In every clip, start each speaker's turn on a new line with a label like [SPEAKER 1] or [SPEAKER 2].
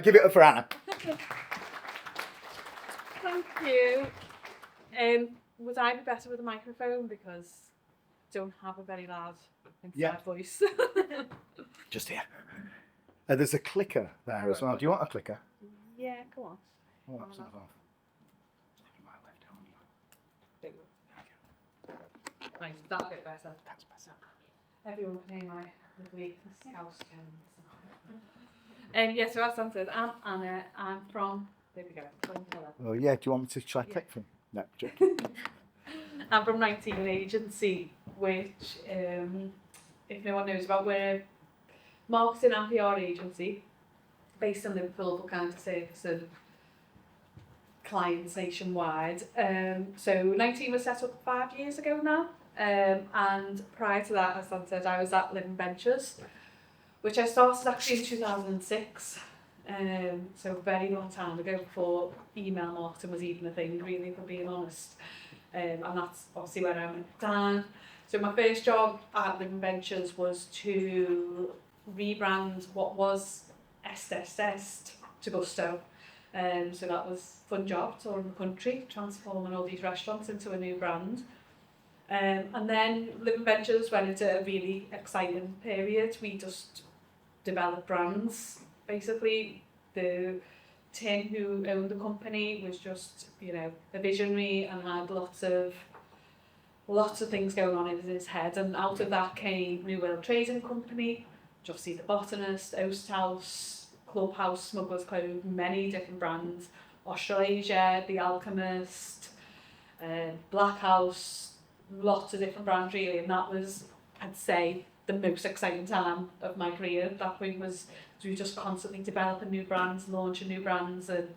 [SPEAKER 1] Give it up for Anna.
[SPEAKER 2] Thank you. Would I be better with a microphone because I don't have a very loud inside voice?
[SPEAKER 1] Just here. There's a clicker there as well. Do you want a clicker?
[SPEAKER 2] Yeah, come on.
[SPEAKER 1] Oh, that's not off.
[SPEAKER 2] Right, that's a bit better.
[SPEAKER 1] That's better.
[SPEAKER 2] Everyone can hear my lovely scouse tones. So as Sam said, I'm Anna. I'm from, there we go.
[SPEAKER 1] Oh yeah, do you want me to try click from? No, joking.
[SPEAKER 2] I'm from 19 Agency, which, if no one knows about, we're a marketing and PR agency based in Liverpool for kind of service and clients nationwide. So 19 was set up 5 years ago now. And prior to that, as Sam said, I was at Living Ventures, which I started actually in 2006. So a very long time ago, before email marketing was even a thing, really, for being honest. And that's obviously where I went down. So my first job at Living Ventures was to rebrand what was Est to Gusto. So that was a fun job, touring the country, transforming all these restaurants into a new brand. And then Living Ventures went into a really exciting period. We just developed brands. Basically, the Tim who owned the company was just, a visionary and had lots of things going on in his head. And out of that came New World Trading Company, obviously the Botanist, Oast House, Clubhouse, Smuggler's Cove, many different brands, Australasia, The Alchemist, Black House, lots of different brands really, and that was, I'd say, the most exciting time of my career. At that point was we were just constantly developing new brands, launching new brands, and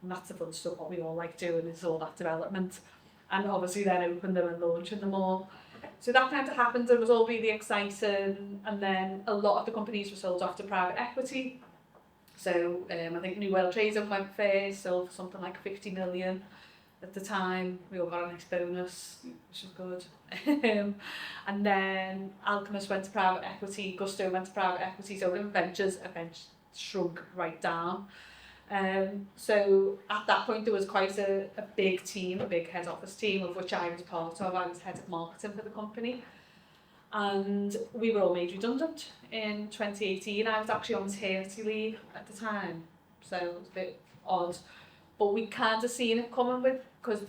[SPEAKER 2] that's the fun stuff what we all like doing, is all that development, and obviously then opening them and launching them all. So that kind of happened, and it was all really exciting, and then a lot of the companies were sold off to private equity. So I think New World Trading went first, sold for something like 50 million. At the time, we all got a nice bonus, which was good. And then Alchemist went to private equity, Gusto went to private equity, so Living Ventures eventually shrunk right down. So at that point, there was quite a big team, a big head office team, of which I was part of. I was head of marketing for the company. And we were all made redundant in 2018. I was actually on maternity leave at the time, so it was a bit odd. But we kind of seen it coming because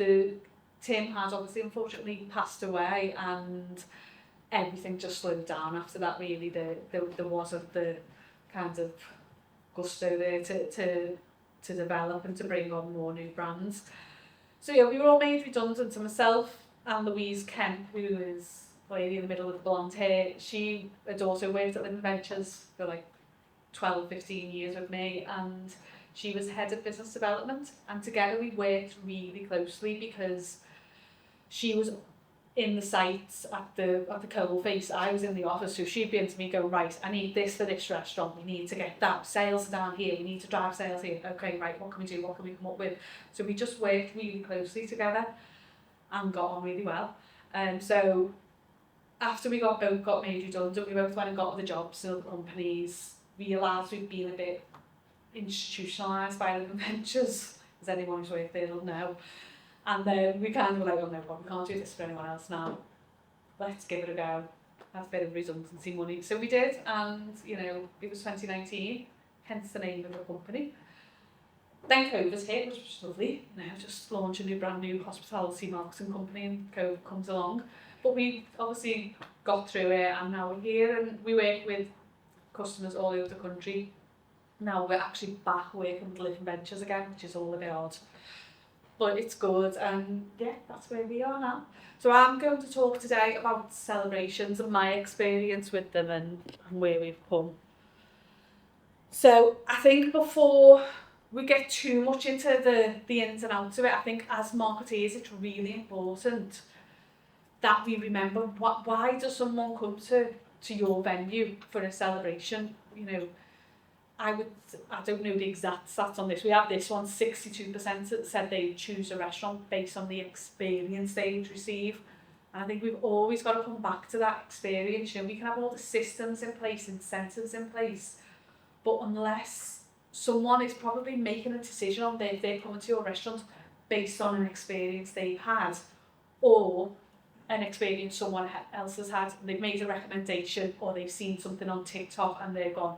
[SPEAKER 2] Tim had obviously unfortunately passed away, and everything just slowed down after that really. There wasn't the kind of gusto there to develop and to bring on more new brands. So yeah, we were all made redundant. To myself and Louise Kemp, who is the lady in the middle with the blonde hair, she had also worked at Living Ventures for like 12-15 years with me, and she was head of business development, and together we worked really closely because she was in the sites at the coal face. I was in the office, so she'd be into me going, right, I need this for this restaurant, we need to get that, sales down here, we need to drive sales here, okay, right, what can we do, what can we come up with? So we just worked really closely together and got on really well. So after we both got made redundant, we both went and got other jobs in other companies, realised we'd been a bit institutionalised by Living Ventures, as anyone who's worked there will know. And then we kind of were like, oh no, we can't do this for anyone else now. Let's give it a go. That's a bit of redundancy money. So we did, and it was 2019, hence the name of the company. Then COVID hit, which was lovely. Just launch a brand new hospitality marketing company, and COVID comes along. But we obviously got through it, and now we're here, and we work with customers all over the country. Now we're actually back working with Living Ventures again, which is all a bit odd. But it's good, and yeah, that's where we are now. So I'm going to talk today about celebrations and my experience with them and where we've come. So I think before we get too much into the ins and outs of it, I think as marketeers it's really important that we remember why does someone come to your venue for a celebration. I don't know the exact stats on this. We have this one, 62% that said they choose a restaurant based on the experience they'd receive. And I think we've always got to come back to that experience. We can have all the systems in place, incentives in place, But unless someone is probably making a decision on if they're coming to your restaurant based on an experience they've had, or an experience someone else has had, and they've made a recommendation, or they've seen something on TikTok and they've gone,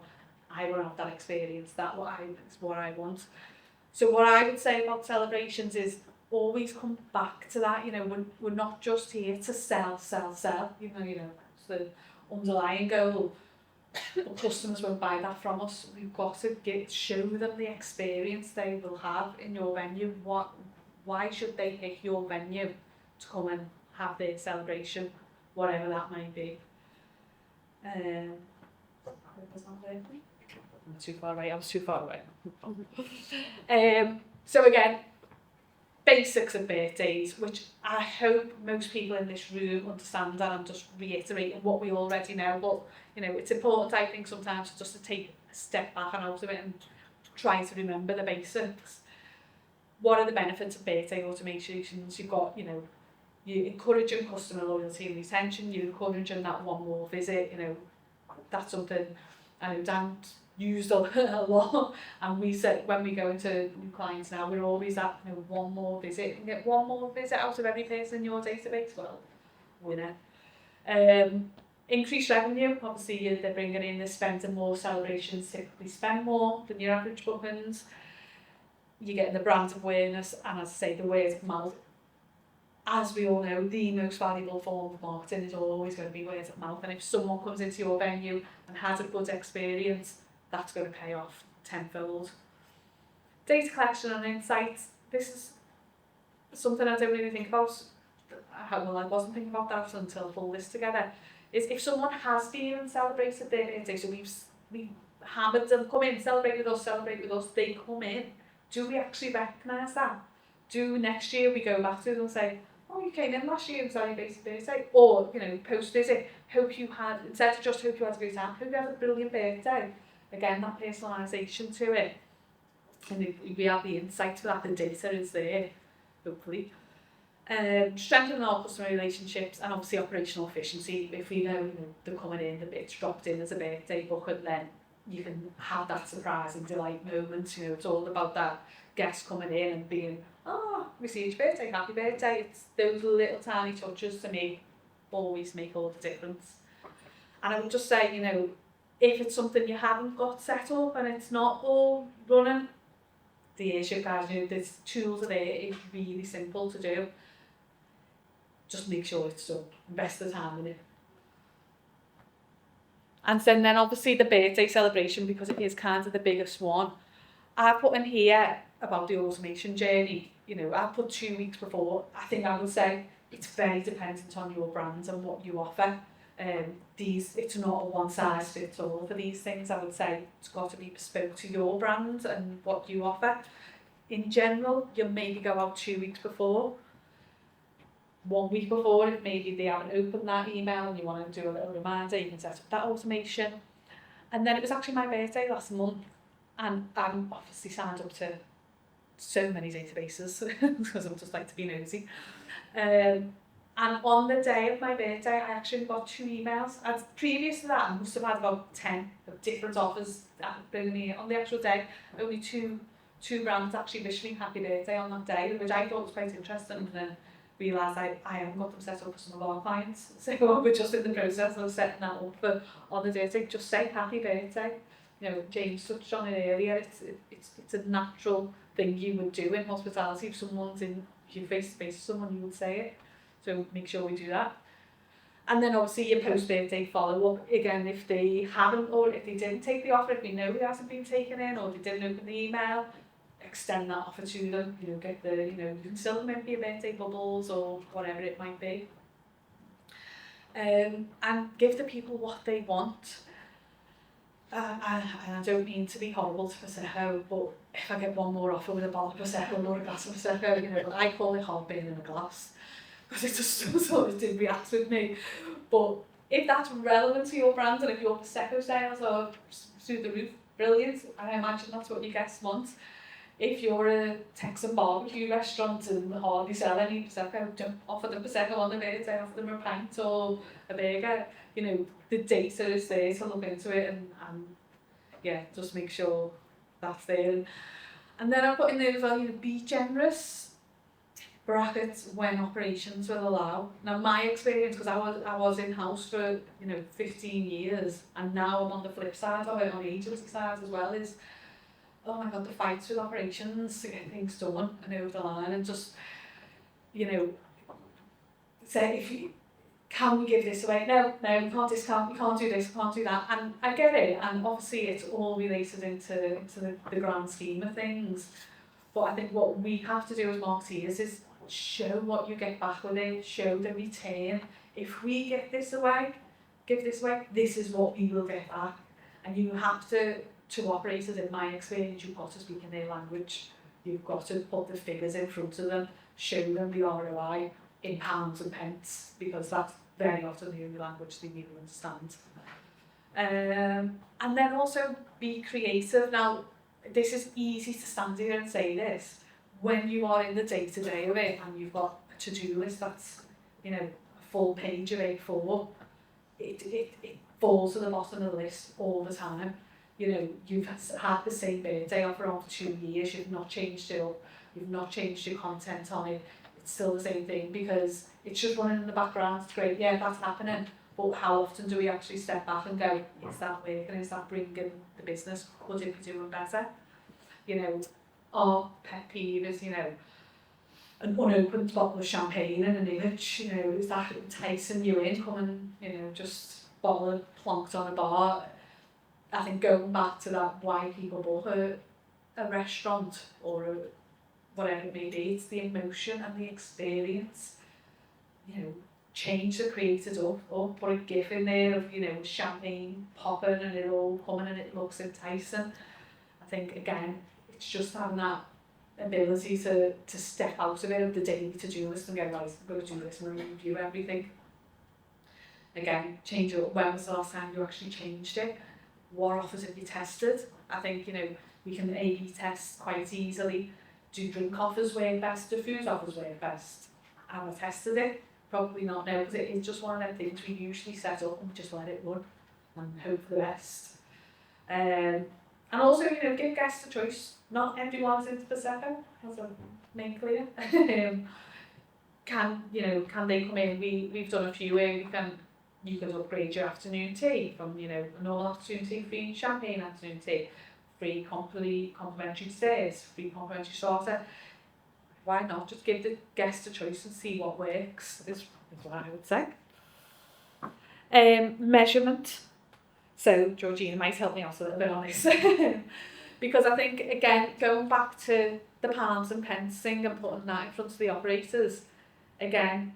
[SPEAKER 2] I want to have that experience, that's what I want. So what I would say about celebrations is always come back to that. You know, we're not just here to sell. You know, it's the underlying goal. But customers won't buy that from us. We've got to show them the experience they will have in your venue. Why should they pick your venue to come and have their celebration, whatever that might be? I'm too far away. I was too far away. So again, basics of birthdays, which I hope most people in this room understand, and I'm just reiterating what we already know. But you know, it's important, I think, sometimes just to take a step back and out of it and try to remember the basics. What are the benefits of birthday automations? You've got, you know, you encouraging customer loyalty and retention. You're encouraging that one more visit. You know, that's something I know Dan used a lot, and we said when we go into new clients now, we're always at, you know, one more visit. And get one more visit out of every person in your database, well, winner. Increased revenue, obviously they're bringing in, they're spending more. Celebrations typically spend more than your average bookings. You're getting the brand awareness, and as I say, the word of mouth. As we all know, the most valuable form of marketing is always going to be word of mouth, and if someone comes into your venue and has a good experience, that's going to pay off tenfold. Data collection and insights. This is something I don't really think about. Well, I wasn't thinking about that until I pulled this together. Is if someone has been and celebrated their birthday, so we've hammered them, come in, celebrate with us, they come in. Do we actually recognise that? Do next year we go back to them and say, oh, you came in last year and celebrated birthday? Or, you know, post-visit, hope you had, instead of just hope you had a great time, hope you had a brilliant birthday. Again, that personalisation to it. And we have the insight to that, the data is there, hopefully. Strengthening our customer relationships and obviously operational efficiency. If we know, they're coming in, the bit's dropped in as a birthday bucket, then you can have that surprise and delight moment. You know, it's all about that guest coming in and being, oh, received your birthday, happy birthday. It's those little tiny touches to me always make all the difference. And I would just say, you know, if it's something you haven't got set up and it's not all running, the Airship guys, you know, there's tools are there. It's really simple to do. Just make sure it's done. Invest the time in it. And then obviously the birthday celebration, because it is kind of the biggest one. I put in here about the automation journey. You know, I put 2 weeks before. I think I would say it's very dependent on your brand and what you offer. It's not a one size fits all for these things. I would say it's got to be bespoke to your brand and what you offer. In general, you'll maybe go out 2 weeks before. 1 week before, if maybe they haven't opened that email and you want to do a little reminder, you can set up that automation. And then it was actually my birthday last month, and I'm obviously signed up to so many databases because I just like to be nosy. And on the day of my birthday, I actually got 2 emails. And previous to that, I must have had about 10 different offers that bring me on the actual day. Only two brands actually wished me happy birthday on that day, which I thought was quite interesting. And then realised I haven't got them set up for some of our clients. So we're just in the process of setting that up for on the day. Just say happy birthday. You know, James touched on it earlier. It's a natural thing you would do in hospitality. If someone's in your face-to-face with someone, you would say it. So make sure we do that. And then obviously your post-birthday follow-up. Again, if they haven't, or if they didn't take the offer, if we know it hasn't been taken in, or they didn't open the email, extend that offer to them. You know, get the, you know, you can still remember your birthday bubbles or whatever it might be. And give the people what they want. I don't mean to be horrible to Prosecco, but if I get one more offer with a bottle of Prosecco or a glass of Prosecco, you know, I call it heartburn in a glass, because it just sort of did react with me. But if that's relevant to your brand, and if your Prosecco sales are through the roof, brilliant. I imagine that's what your guests want. If you're a Texan barbecue restaurant and hardly sell any Prosecco, don't offer them Prosecco on the birthday, offer them a pint or a burger. You know, the data is there to look into it, and yeah, just make sure that's there. And then I put in there as well, be generous, brackets, when operations will allow. Now my experience, because I was in-house for 15 years, and now I'm on the flip side of it, on the agency side as well, is, oh my god, the fights with operations to get things done and over the line, and just, say, can we give this away? No, you can't discount, you can't do this, you can't do that. And I get it, and obviously it's all related into the grand scheme of things. But I think what we have to do as marketeers is show what you get back with it, show the return. If we give this away, this is what we will get back. And you have to operators, in my experience, you've got to speak in their language. You've got to put the figures in front of them, show them the ROI in pounds and pence, because that's very often the only language they really understand. And then also be creative. Now, this is easy to stand here and say this. When you are in the day-to-day of it and you've got a to-do list that's, a full page of A4, it falls to the bottom of the list all the time. You've had the same birthday offer on for 2 years, you've not changed it up, you've not changed your content on it, it's still the same thing because it's just running in the background. It's great, yeah, that's happening, but how often do we actually step back and go, is that working, is that bringing the business, could it be doing better? Our pet peeve is, an unopened bottle of champagne and an image, is that enticing you in, come and, just bottle it plonked on a bar. I think going back to that, why people bought a restaurant or whatever it may be, it's the emotion and the experience. Change the created up, or put a gif in there of, champagne popping and it all coming and it looks enticing. I think, again, it's just having that ability to step out of it, of the daily to-do list, and go, right, I'm going to do this, and I'm going to review everything. Again, change it up. When was the last time you actually changed it? What offers have you tested? I think, we can A/B test quite easily. Do drink offers work best? Do food offers work best? Have I tested it? Probably not now, because it's just one of them things we usually set up and we just let it run and hope for the best. And also, give guests a choice. Not everyone's into Prosecco, as I made clear. Can they come in? We've done a few where you can upgrade your afternoon tea from, a normal afternoon tea, free champagne afternoon tea, free complimentary desserts, free complimentary starter. Why not just give the guest a choice and see what works, is what I would say. Measurement. So Georgina might help me out a little bit on this. Because I think, again, going back to the pounds and pence thing and putting that in front of the operators, again,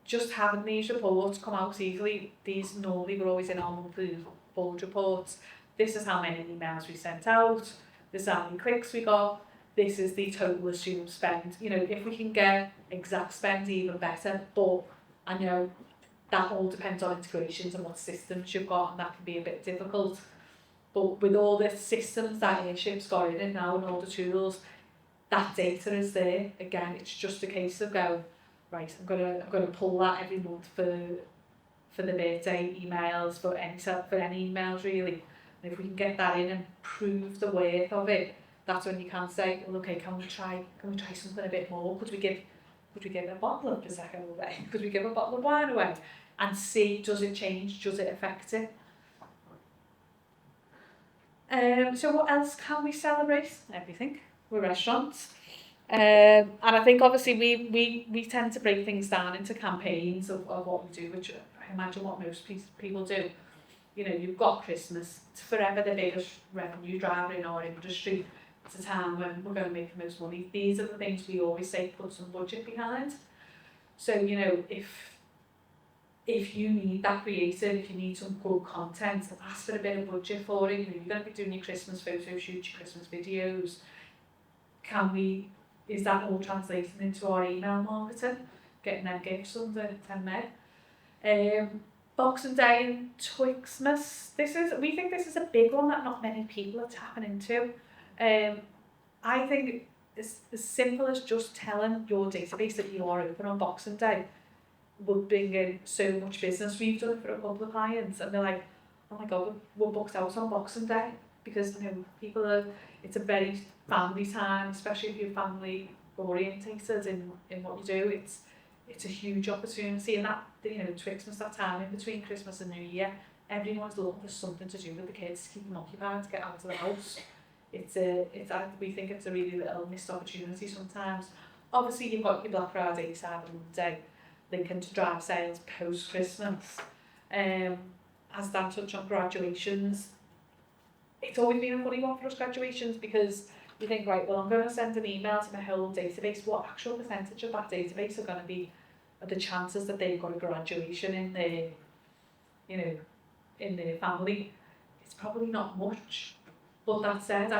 [SPEAKER 2] just having these reports come out easily. These normally were always in our monthly board reports. This is how many emails we sent out, this is how many clicks we got, this is the total assumed spend. If we can get exact spend, even better, but I know that all depends on integrations and what systems you've got, and that can be a bit difficult. But with all the systems that Airship's got in it now and all the tools, that data is there. Again, it's just a case of going, right, I'm gonna pull that every month for the birthday emails, for any emails really. And if we can get that in and prove the worth of it, that's when you can say, well, okay, can we try something a bit more? Could we give a bottle of Prosecco away? Could we give a bottle of wine away? And see, does it change? Does it affect it? So what else can we celebrate? Everything. We're restaurants. And I think obviously we tend to break things down into campaigns of what we do, which I imagine what most people do. You've got Christmas. It's forever the biggest revenue driver in our industry. It's a time when we're going to make the most money. These are the things we always say, put some budget behind. So, if you need that creative, if you need some good content, ask for a bit of budget for it. You're going to be doing your Christmas photo shoots, your Christmas videos. Is that all translating into our email marketing? Getting them gifts under 10 meg. Boxing Day and Twixmas. We think this is a big one that not many people are tapping into. I think it's as simple as just telling your database that you are open on Boxing Day would bring in so much business. We've done it for a couple of clients and they're like, oh my god, we're booked out on Boxing Day. because people are, it's a very family time, especially if you're family orientated in what you do. It's a huge opportunity, and that Christmas, that time in between Christmas and New Year, everyone's looking for something to do with the kids, to keep them occupied, to get out of the house. We think it's a really little missed opportunity sometimes. Obviously, you've got your Black Friday, Cyber Monday, linking to drive sales post Christmas. As Dan touched on graduations, it's always been a funny one for us, graduations, because you think, right, well, I'm going to send an email to my whole database. What actual percentage of that database are going to be the chances that they've got a graduation in their, in their family? It's probably not much. But that said,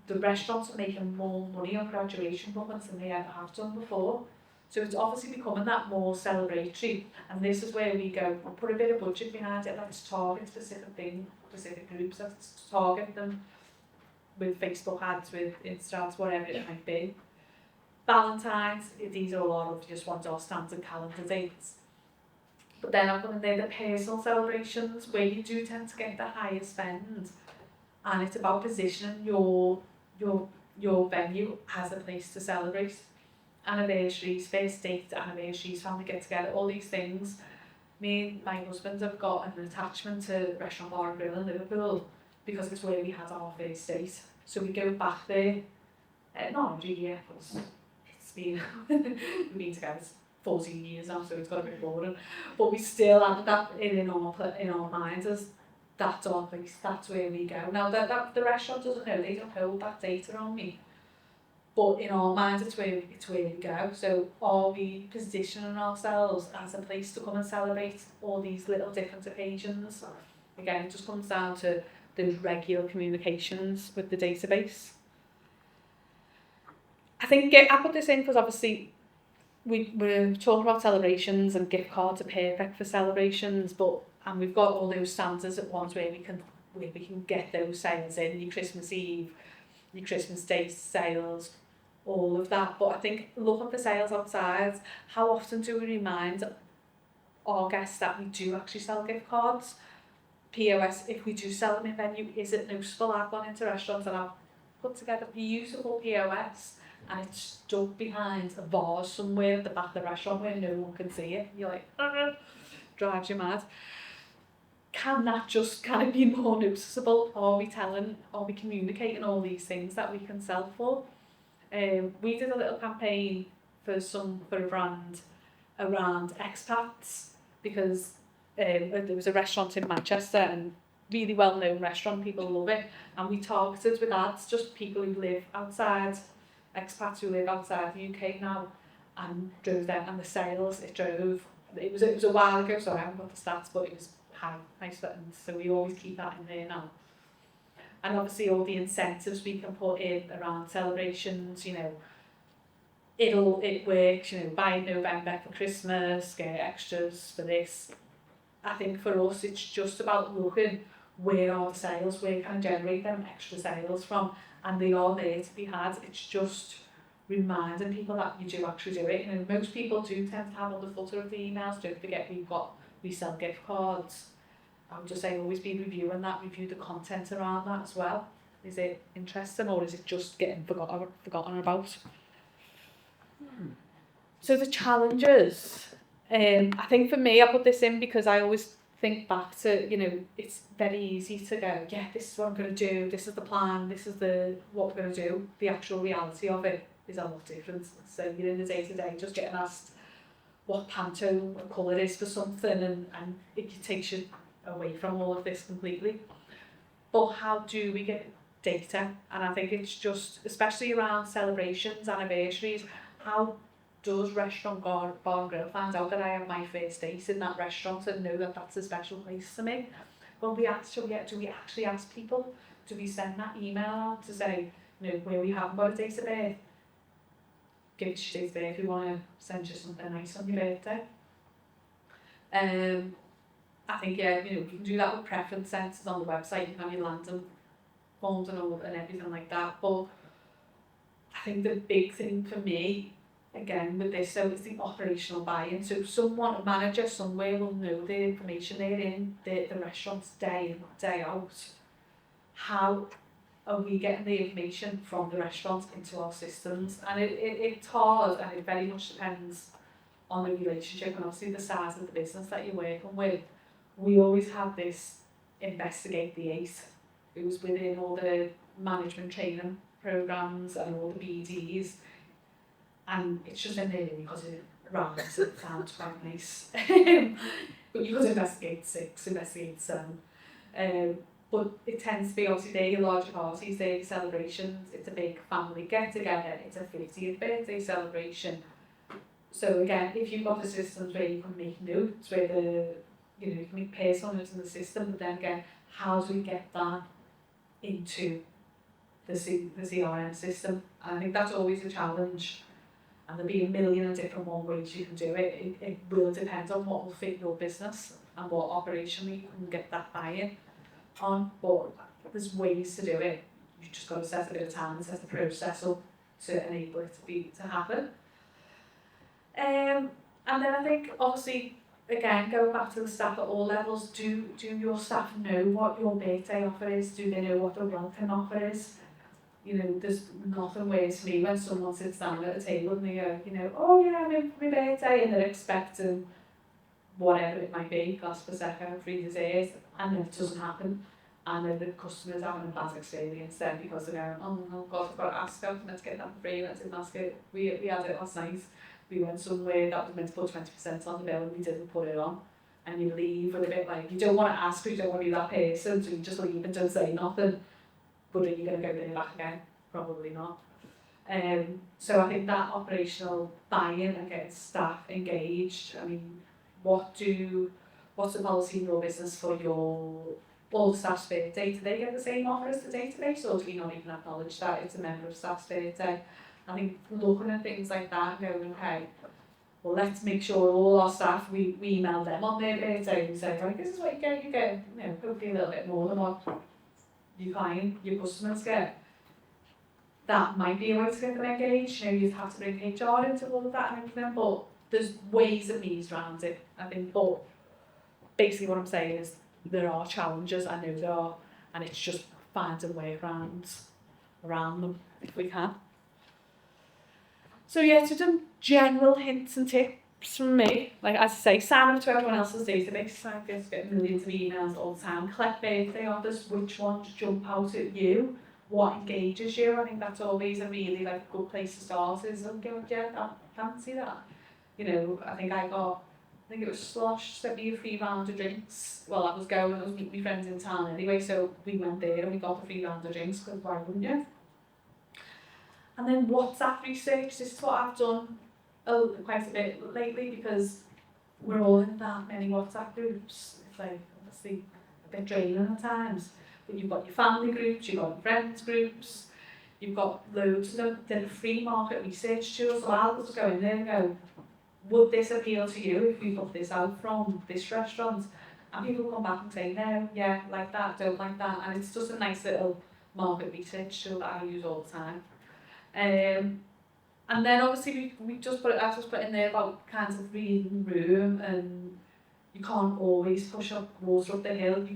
[SPEAKER 2] the restaurants are making more money on graduation bookings than they ever have done before. So it's obviously becoming that more celebratory, and this is where we go, we'll put a bit of budget behind it, let's target specific groups, let's target them with Facebook ads, with Instagrams, whatever it might be. Valentine's, these are a lot of just ones off standard calendar dates. But then I'm going to say the personal celebrations, where you do tend to get the higher spend, and it's about positioning your venue as a place to celebrate. Anniversaries, first date anniversaries, family get together, all these things. Me and my husband have got an attachment to Restaurant Bar and Grill in Liverpool because it's where we had our first date. So we go back there, not every year, but it's been, we've been together 14 years now, so it's got a bit boring. But we still have that in our minds as that's our place, that's where we go. Now, the restaurant doesn't know, they don't hold that data on me. But in our minds, it's where we go. So are we positioning ourselves as a place to come and celebrate all these little different occasions? Again, it just comes down to those regular communications with the database. I think I put this in because obviously we're talking about celebrations, and gift cards are perfect for celebrations, and we've got all those standards at once where we can get those sales in, your Christmas Eve, your Christmas Day sales, all of that. But I think looking for sales outside, how often do we remind our guests that we do actually sell gift cards? POS, if we do sell them in venue, is it noticeable? I've gone into restaurants and I've put together beautiful POS and it's stuck behind a vase somewhere at the back of the restaurant where no one can see it. You're like, drives you mad. Can it be more noticeable? Are we communicating all these things that we can sell for? We did a little campaign for a brand around expats, because there was a restaurant in Manchester, and really well known restaurant, people love it, and we targeted with ads just people who live outside, expats who live outside the UK now, and drove them, and the sales it was a while ago, so I haven't got the stats, but it was high buttons, so we always keep that in there now. And obviously all the incentives we can put in around celebrations, it works, buy in November for Christmas, get extras for this. I think for us it's just about looking where are the sales, where can I generate them extra sales from, and they are there to be had. It's just reminding people that you do actually do it. Most people do tend to have on the footer of the emails, don't forget we sell gift cards. I would just say always be reviewing that, review the content around that as well. Is it interesting, or is it just getting forgotten about? So the challenges, I think for me, I put this in because I always think back to, it's very easy to go, yeah, this is what I'm going to do, this is the plan, this is what we're going to do. The actual reality of it is a lot different. So you're in the day-to-day just getting asked what Pantone colour is for something, and it takes you away from all of this completely. But how do we get data? And I think it's just, especially around celebrations, anniversaries, how does Restaurant Bar and Grill find out that I have my first date in that restaurant and know that that's a special place to me? Well, do we actually ask people? Do we send that email out to say, where we haven't got a date of birth, give us your date of birth, we want to send you something nice on your birthday? I think, you can do that with preference sensors on the website. You can have your landing forms and everything like that. But I think the big thing for me, again, with this, is the operational buy-in. So a manager somewhere will know the information they're in the restaurants day in, day out. How are we getting the information from the restaurant into our systems? And it's hard, and it very much depends on the relationship and obviously the size of the business that you're working with. We always have this investigate the eight, who's within all the management training programs and all the BDs, and it's just in there because it rhymes, it sounds quite nice. But you could investigate 6, investigate 7. But it tends to be obviously they're your larger parties, they're your celebrations, it's a big family get together, it's a 50th birthday celebration. So again, if you've got the systems where you can make notes, where you can make personal notes in the system, but then again, how do we get that into the CRM system? And I think that's always a challenge. And there'll be a million and different ways you can do it. It will depend on what will fit your business and what operationally you can get that buy-in on. But there's ways to do it. You just got to set a bit of time and set the process up to enable it to happen. And then I think obviously, again, going back to the staff at all levels, do your staff know what your birthday offer is? Do they know what the welcome offer is? You know, there's nothing worse for me when someone sits down at a table and they go, oh yeah, I'm in for my birthday, and they're expecting whatever it might be, glass Prosecco, free dessert, and then it doesn't happen. And then the customer's having a bad experience then because they're going, oh God, I've got to ask out, let's get that for free, let's ask it. We had it last night. We went somewhere that was meant to put 20% on the bill and we didn't put it on. And you leave with a bit like, you don't want to ask, you don't want to be that person, so you just leave and don't say nothing. But are you going to go there back again? Probably not. So I think that operational buy-in and getting staff engaged, I mean, what's the policy in your business for all the staff's birthday? Do they get the same offer as the database, or do we not even acknowledge that it's a member of staff's birthday? I think looking at things like that and going, okay, well, let's make sure all our staff, we email them on their birthday and say, right, this is what you get, hopefully a little bit more than what your customers get. That might be a way to get them engaged. You'd have to bring HR into all of that and everything, but there's ways and means around it, I think. But basically what I'm saying is there are challenges, I know there are, and it's just finding workarounds around them if we can. So yeah, to some general hints and tips from me, like as I say, sign up to everyone else's database. I just get millions of emails all the time. Collect birthday offers, which ones jump out at you, what engages you. I think that's always a really good place to start. Is yeah, I fancy that. I think it was Slosh sent me a free round of drinks. Well, I was meeting my friends in town anyway, so we went there and we got a free round of drinks, because why wouldn't you? And then WhatsApp research, this is what I've done quite a bit lately, because we're all in that many WhatsApp groups. It's obviously a bit draining at times. But you've got your family groups, you've got your friends groups, you've got loads of them. Then a free market research tool, so I'll just go in there and go, would this appeal to you if we put this out from this restaurant? And people come back and say, no, yeah, like that, don't like that. And it's just a nice little market research tool that I use all the time. And then obviously I just put in there about kinds of reading the room, and you can't always push up water up the hill.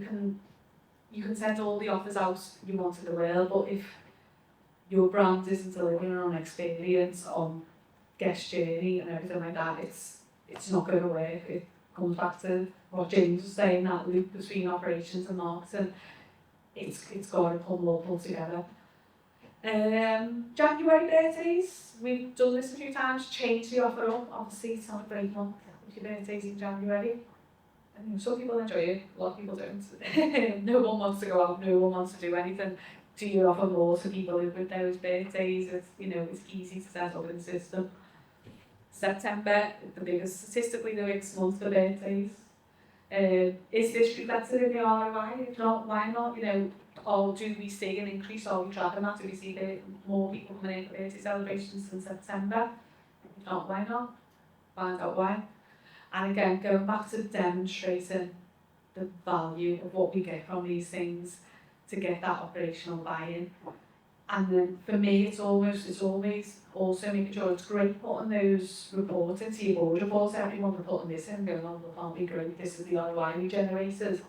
[SPEAKER 2] You can send all the offers out you want in the world, but if your brand isn't delivering on experience, on guest journey and everything like that, it's not going to work. It comes back to what James was saying, that loop between operations and marketing. It's got to pull together. January birthdays, we've done this a few times, change the offer up. Obviously it's not a great month with your birthdays in January. And some people enjoy it, a lot of people don't. No one wants to go out, no one wants to do anything. Do you offer more to people with those birthdays? It's easy to set up in the system. September, statistically the biggest month for birthdays. Is this reflected in the ROI? If not, why not? Or do we see an increase? Are we tracking that? Do we see more people coming in for birthday celebrations in September? If not, why not? Find out why. And again, going back to demonstrating the value of what we get from these things to get that operational buy-in. And then for me, it's always also making sure it's great putting those reports into your board reports. Everyone can put this in and go, oh, look, aren't we great? This is the ROI we generated.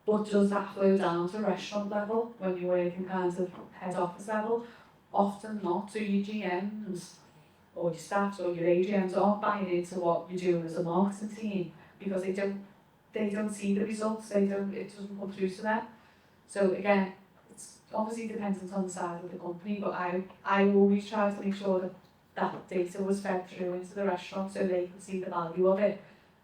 [SPEAKER 2] But does that flow down to restaurant level when you're working kind of head office level? Often not. So your GMs or your staff or your AGMs aren't buying into what you're doing as a marketing team because they don't see the results, it doesn't come through to them. So again, it's obviously dependent on the size of the company, but I always try to make sure that that data was fed through into the restaurant so they can see the value of it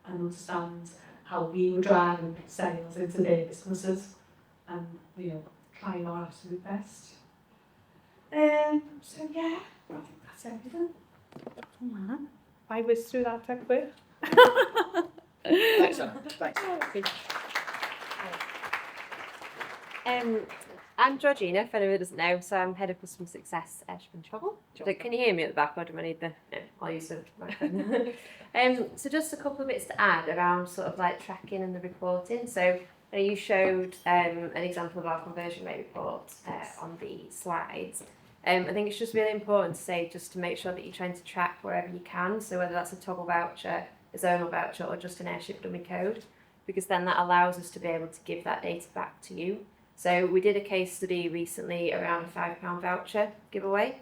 [SPEAKER 2] and understand how we were driving sales into their businesses and, trying our absolute best. So yeah, I think that's everything. I whizzed through that tech quick.
[SPEAKER 1] Thanks, Anna. Thanks.
[SPEAKER 3] I'm Georgina, for anyone who doesn't know, so I'm Head of Customer Success at Airship and Travel. So can you hear me at the back, or do I need the... No, I'll use the microphone. So just a couple of bits to add around sort of like tracking and the reporting. So you showed an example of our conversion rate report on the slides. I think it's just really important to say just to make sure that you're trying to track wherever you can, so whether that's a toggle voucher, a zonal voucher, or just an Airship dummy code, because then that allows us to be able to give that data back to you. So we did a case study recently around a £5 voucher giveaway,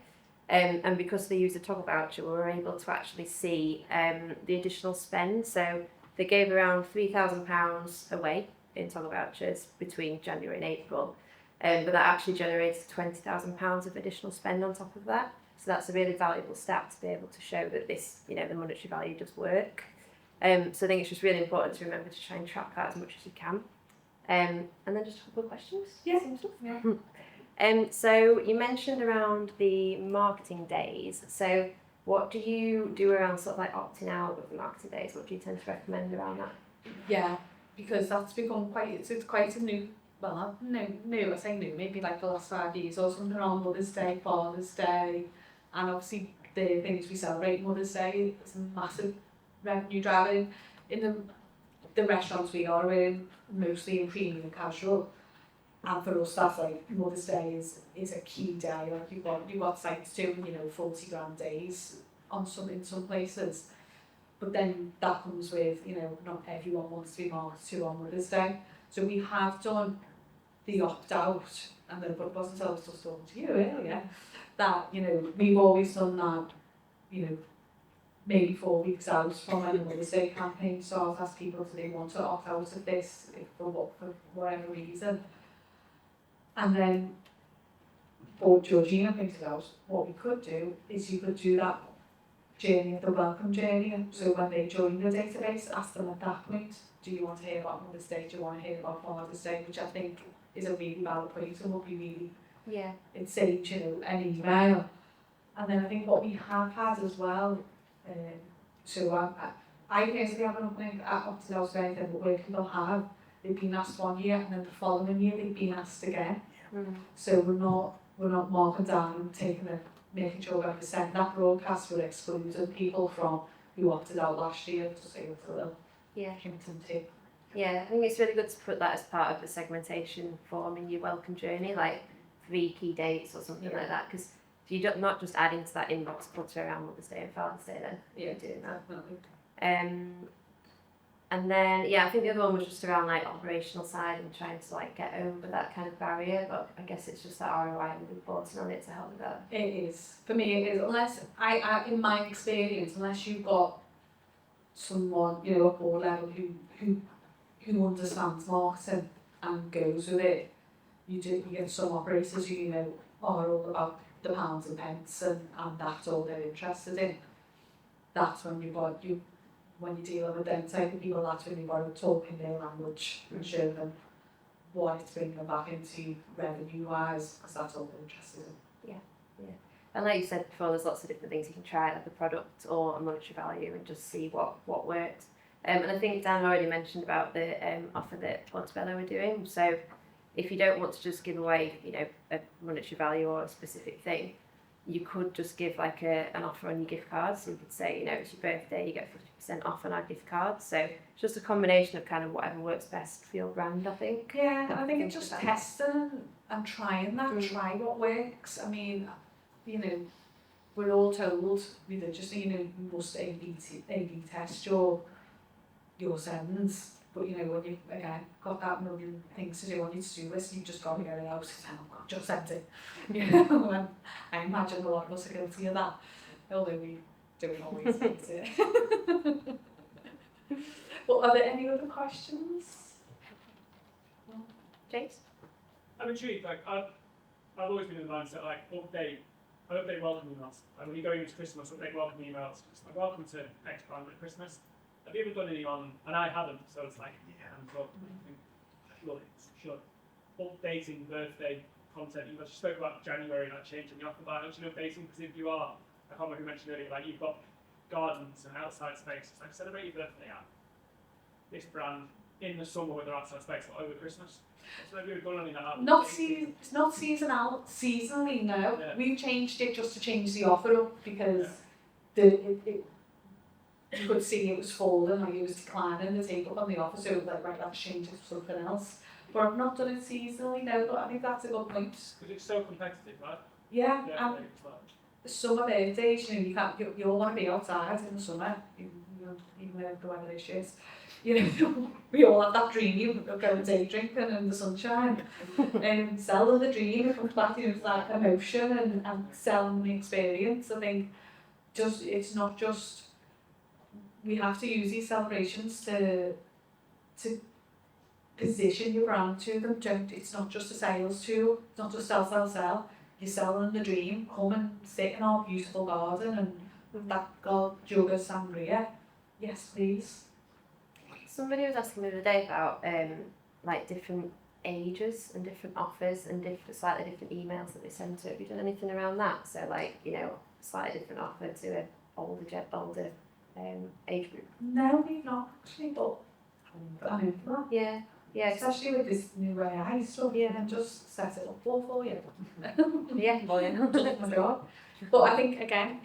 [SPEAKER 3] and because they used a toggle voucher, we were able to actually see the additional spend. So they gave around £3,000 away in toggle vouchers between January and April, but that actually generated £20,000 of additional spend on top of that. So that's a really valuable stat to be able to show that this, the monetary value does work. So I think it's just really important to remember to try and track that as much as you can. And then just a couple of questions.
[SPEAKER 2] Yeah.
[SPEAKER 3] So you mentioned around the marketing days. So what do you do around sort of like opting out of the marketing days? What do you tend to recommend around that?
[SPEAKER 2] Yeah, because that's become it's quite a new, well, I say new, maybe like the last 5 years or something on Mother's Day, Father's Day, and obviously the things we celebrate Mother's Day, it's a massive revenue driver in the restaurants we are in, mostly in premium and casual. And for us, that's like Mother's Day is a key day. Like you've got sites doing 40 grand days in some places, but then that comes with not everyone wants to be marketed to on Mother's Day. So we have done the opt out, and then it wasn't until I was just talking to you earlier that we've always done that. Maybe 4 weeks out from when the Mother's Day campaign starts, ask people if they want to opt out of this for whatever reason. And then what Georgina pointed out, what we could do is you could do that journey, the welcome journey. So when they join the database, ask them at that point, do you want to hear about Mother's Day? Do you want to hear about Father's Day? Which I think is a really valid point and would be really, it saves an email. And then I think what we have had as well, so I personally haven't opted out of anything, but where people have, they've been asked 1 year and then the following year they've been asked again. So we're not marking down and making sure when we send that broadcast we're excluding people from who opted out last year, to say with a little Kington too.
[SPEAKER 3] Yeah, I think it's really good to put that as part of the segmentation form in your welcome journey, like 3 key dates or something like that, because you're not just adding to that inbox clutter around Mother's Day and Father's Day then.
[SPEAKER 2] Yeah,
[SPEAKER 3] doing that.
[SPEAKER 2] Definitely.
[SPEAKER 3] And then, I think the other one was just around like operational side and trying to like get over that kind of barrier, but I guess it's just that ROI and reporting on it to help with that.
[SPEAKER 2] It is. For me, it is. Unless, in my experience, unless you've got someone, at board level who understands marketing and goes with it, you get some operators who, are all about the pounds and pence and that's all they're interested in. That's when when you're dealing with them type of people, that's when you've got to talk in their language and show them what it's bringing them back into revenue-wise, because that's all they're interested in.
[SPEAKER 3] Yeah. And like you said before, there's lots of different things you can try, like a product or a monetary value, and just see what works. And I think Dan already mentioned about the offer that Portobello are doing. So if you don't want to just give away, a monetary value or a specific thing, you could just give like an offer on your gift cards. So you could say, it's your birthday, you get 50% off on our gift cards. So it's just a combination of kind of whatever works best for your brand, I think.
[SPEAKER 2] Yeah, I think it's just testing and trying that, try what works. I mean, we're all told, religiously, you must A/B test your sends But you know, when you again got that million things to do on your to-do list, you just got to get it out. Oh God, just sent it. You know, and I imagine a lot of us are guilty of that, although we don't always get it. But are there any other questions?
[SPEAKER 3] James?
[SPEAKER 4] I'm intrigued. Like I've always been in the mindset like I update welcome emails. Like when you go into Christmas, update welcome emails. Just like welcome to X brand at Christmas. Have you ever done any on? And I haven't, so it's like I'm well, sure. Updating birthday content. You just spoke about January and that changing the offer by updating because if you are, I can't remember who mentioned earlier, like you've got gardens and outside space. It's like celebrate your birthday at this brand in the summer with their outside space, like over Christmas. So have you ever done any of that?
[SPEAKER 2] It's not seasonal. Seasonally, no.
[SPEAKER 4] Yeah.
[SPEAKER 2] We've changed it just to change the offer up because you could see it was falling, like it was declining the take up on the offer, so like right, let's change it to something else. But I've not done it seasonally, no, but I think that's a good point.
[SPEAKER 4] Because it's so competitive, right?
[SPEAKER 2] Yeah,
[SPEAKER 4] Yeah,
[SPEAKER 2] and summer birthdays, you know, you all want to be outside in the summer, even though the weather is shit. You know, we all have that dream of going day drinking in the sunshine and selling the dream. It comes back to that emotion and selling the experience. I think it's not just, we have to use these celebrations to position your brand to them. It's not just a sales tool, it's not just sell. You're selling the dream. Come and sit in our beautiful garden and with that jug of sangria. Yes, please.
[SPEAKER 3] Somebody was asking me the other day about like different ages and different offers and slightly different emails that they send to. Have you done anything around that? So like, you know, slightly different offer to an older age group.
[SPEAKER 2] No, we've not actually, but I'm in for that.
[SPEAKER 3] Yeah.
[SPEAKER 2] Especially with this new AI stuff, and just set it up for you.
[SPEAKER 3] Yeah, well, yeah.
[SPEAKER 2] Oh my God. But I think again,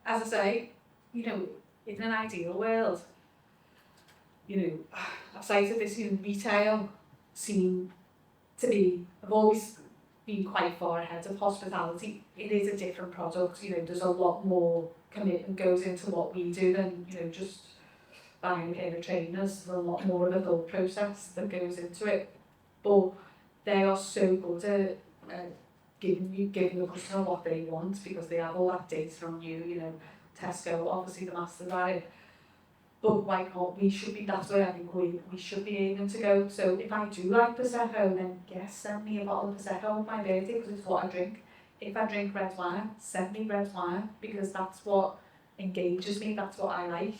[SPEAKER 2] as I say, you know, in an ideal world, you know, aside of this, you know, retail seem to be, I've always been quite far ahead of hospitality. It is a different product, you know, there's a lot more commitment goes into what we do than, you know, just buying a pair of trainers. There's a lot more of a thought process that goes into it. But they are so good at giving the customer what they want because they have all that data on you, you know, Tesco, obviously the master buyer. But why can't we? Should be, that's where I think we should be aiming to go. So if I do like Prosecco, then yes, send me a bottle of Prosecco on my birthday because it's what I drink. If I drink red wine, send me red wine because that's what engages me, that's what I like.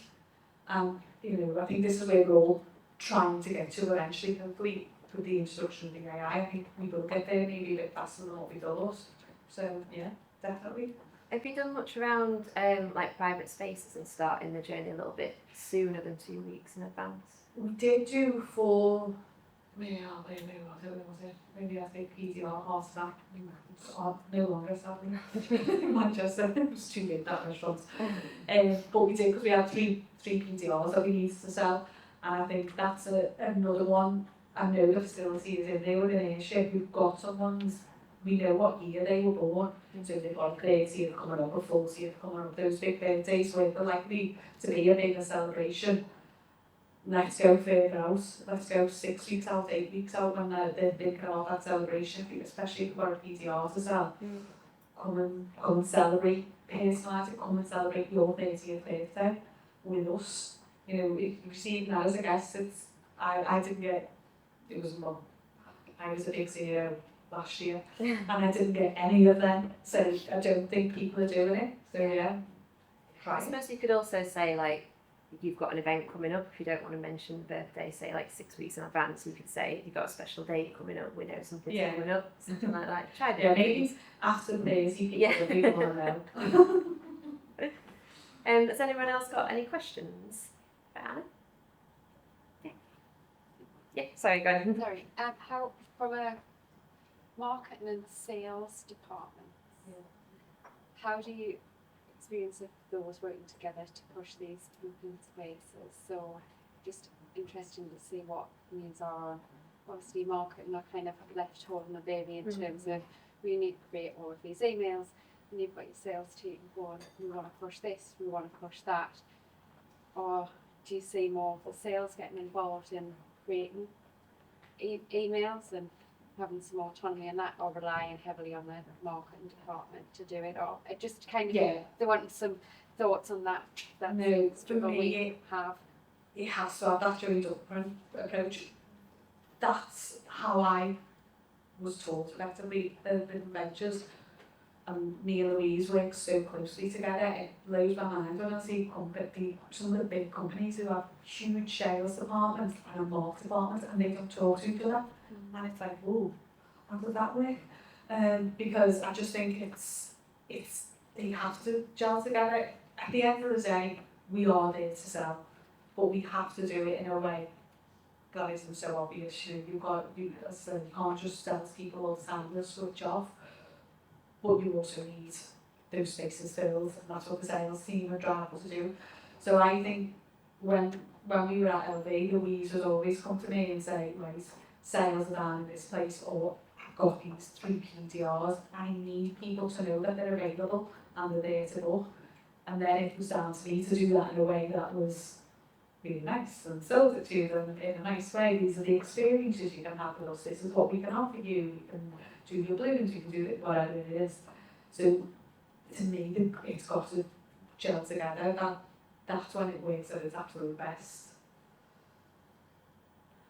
[SPEAKER 2] And you know, I think this is where we're all trying to get to eventually, hopefully, with the introduction of the AI. I think we will get there maybe a bit faster than what we thought. So yeah, definitely.
[SPEAKER 3] Have you done much around like private spaces and starting the journey a little bit sooner than 2 weeks in advance?
[SPEAKER 2] We did do for, maybe I think PDR half that. No longer sadly. In Manchester, it was too big, that restaurant. But we did because we had three PDRs that we needed to sell, and I think that's another one. I know the facility is in there with an Airship. We've got someone's, we know what year they were born, so they've got a 30th coming up, a 40th coming up, those big birthdays where they're likely to be a bigger celebration. Let's go further out, let's go 6 weeks out, 8 weeks out when they're thinking of that celebration, especially if you've got a PDR as well. Come and celebrate, personalise it, come and celebrate your 30th birthday with us. You know, if you see it now as a guest, I didn't get, it was well, I was a big CEO last year and I didn't get any of them, so I don't think people are doing it. So yeah, try
[SPEAKER 3] I
[SPEAKER 2] it.
[SPEAKER 3] suppose you could also say like you've got an event coming up. If you don't want to mention the birthday, say like 6 weeks in advance, you could say you've got a special date coming up, we know something's coming up, something like that. Try it.
[SPEAKER 2] Yeah, maybe after 30 people people want to know.
[SPEAKER 3] Has anyone else got any questions for Anna? Yeah, sorry, go ahead.
[SPEAKER 5] Sorry, how, from a marketing and sales department, how do you experience of those working together to push these open spaces? So just interesting to see what needs are. Obviously marketing are kind of left holding the baby in terms of we need to create all of these emails and you've got your sales team going, we want to push this, we want to push that. Or do you see more of the sales getting involved in creating emails and having some autonomy in that, or relying heavily on the marketing department to do it, or it just kind of they want some thoughts on that. That's
[SPEAKER 2] No,
[SPEAKER 5] the
[SPEAKER 2] for
[SPEAKER 5] struggle
[SPEAKER 2] me,
[SPEAKER 5] we have.
[SPEAKER 2] it has to have that joined up approach. That's how I was taught effectively the ventures. And me and Louise work so closely together. It blows my mind when I see some of the big companies who have huge sales departments and a marketing department, and they don't talk to each other. And it's like, whoa, how does that work? Because I just think it's they have to gel together. At the end of the day, we are there to sell, but we have to do it in a way that isn't so obvious. You can't just tell people all the time to switch off. But you also need those spaces filled, and that's what the sales team are driving to do. So I think when we were at LV, Louise would always come to me and say, right, sales are down in this place, or I've got these 3 PDRs, I need people to know that they're available and they're there to book. And then it was down to me to do that in a way that was really nice and sold it to them in a nice way. These are the experiences you can have with us. This is what we can offer you. You can do your balloons, you can do it, whatever it is. So to me, it's got to gel together. That's when it works at its absolute best.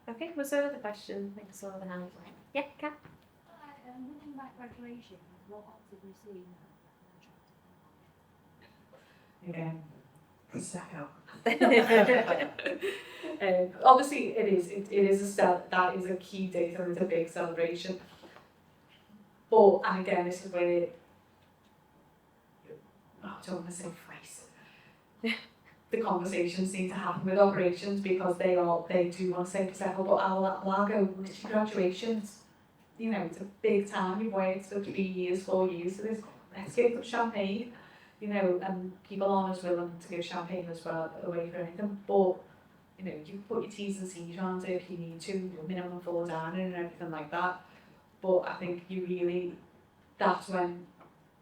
[SPEAKER 3] Okay, was there another question? I think I saw the hand. Yeah, Kat?
[SPEAKER 6] Looking back graduation, what have we seen?
[SPEAKER 2] Again, Prosecco. Obviously, it is that is a key date and it's a big celebration. But, and again, this is where, I don't want to say phrase, the conversations need to happen with operations, because they do want to say Prosecco, but I'll go with graduations. You know, it's a big time. You've worked for 3 years, 4 years, so let's give them champagne. You know, and people aren't as willing to give champagne as well away for anything, but you know, you put your T's and C's around it if you need to, your minimum fall down and everything like that. But I think that's when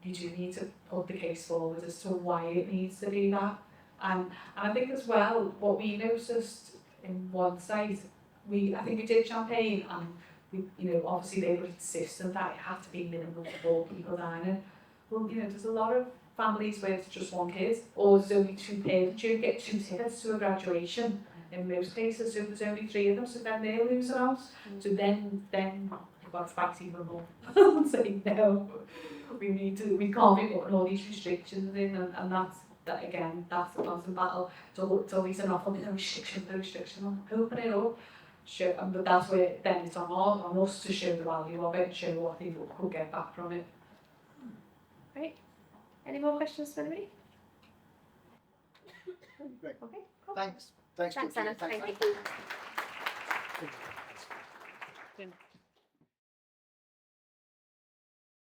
[SPEAKER 2] you do need to put the case forward as to why it needs to do that. And I think as well, what we noticed in one site, I think we did champagne, and obviously they were insistent that it had to be minimum 4 people dining. Well, there's a lot of families where it's just 1 kid, or there's only 2 parents. You get 2 tickets to a graduation in most cases, so there's only 3 of them, so then they lose it out. So then you've got to fight even more and say, no, we can't be putting all these restrictions in, and that's a constant battle. So it's always an awful restriction, open it up. Sure, but that's where then it's on us to show the value of it, show what people could get back from it.
[SPEAKER 3] Great. Any more questions for anybody?
[SPEAKER 1] Great.
[SPEAKER 3] Okay, cool.
[SPEAKER 1] Thanks,
[SPEAKER 3] Thanks, Anna. Thank you.
[SPEAKER 1] Thank you.